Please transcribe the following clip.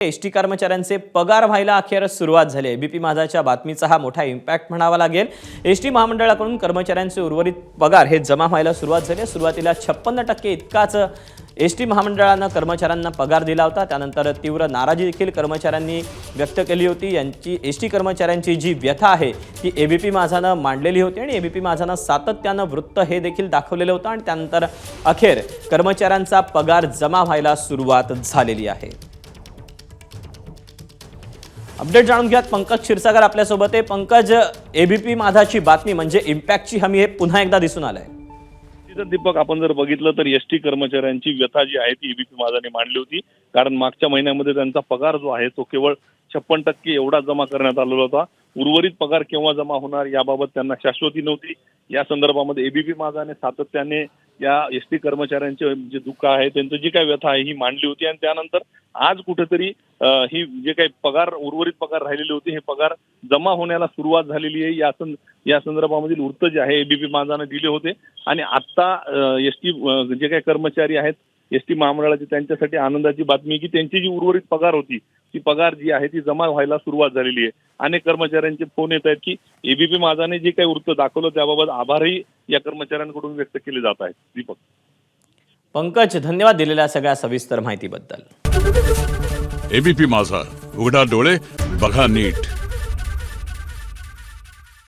ST कर्मचाऱ्यांचे पगार व्हायला अखेर सुरुवात झाली आहे। एबीपी माझाच्या बातमीचा हा मोठा इम्पॅक्ट म्हणावा लागेल। एसटी महामंडळाकडून कर्मचाऱ्यांचे उर्वरित पगार हे जमा व्हायला सुरुवात झाली आहे। सुरुवातीला 56% इतकाच एसटी महामंडळानं कर्मचाऱ्यांना पगार दिला होता। त्यानंतर तीव्र नाराजी देखील कर्मचाऱ्यांनी व्यक्त केली होती। यांची एसटी कर्मचाऱ्यांची जी व्यथा आहे ती एबीपी माझानं मांडलेली होती आणि एबीपी माझानं सातत्यानं वृत्त हे देखील दाखवलेलं होतं आणि त्यानंतर अखेर कर्मचाऱ्यांचा पगार जमा व्हायला सुरुवात झालेली आहे। अपडेट जाणून घ्यात पंकज क्षीरसागर आपल्या सोबत आहे। पंकज, एबीपी माझाची बातमी म्हणजे इम्पॅक्टची हमी हे पुन्हा एकदा दिसून आलंय। दीपक, आपण जर बघितलं तर एसटी कर्मचाऱ्यांची व्यथा जी आहे ती एबीपी माझाने मांडली होती। कारण मागच्या महिन्यामध्ये त्यांचा पगार जो आहे तो केवळ 56% एवढा जमा करण्यात आलेला होता। उर्वरित पगार केव्हा जमा होणार याबाबत त्यांना शाश्वती नव्हती। या संदर्भामध्ये एबीपी माझाने सातत्याने या एसटी कर्मचाऱ्यांचे जे दुःख आहे, त्यांची जी काही व्यथा आहे ही मांडली होती आणि त्यानंतर आज कुठेतरी ही जे काही पगार उर्वरित पगार राहिलेले होते हे पगार जमा होण्याला सुरुवात झालेली आहे। या संदर्भामधील वृत्त जे आहे एबीपी माझाने दिले होते आणि आता एसटी जे काही कर्मचारी आहेत एसटी महामंडळाची त्यांच्यासाठी आनंदाची बातमी की त्यांची जी उर्वरित पगार होती ती पगार जी आहे ती जमा व्हायला सुरुवात झालेली आहे। अनेक कर्मचाऱ्यांचे फोन येत आहेत की एबीपी माझाने जे काही वृत्त दाखवलं त्याबाबत आभारही या कर्मचाऱ्यांकडून व्यक्त केले जात आहेत। दीपक, पंकज, धन्यवाद दिलेल्या सगळ्या सविस्तर माहितीबद्दल। एबीपी माझा, उघडा डोळे बघा नीट।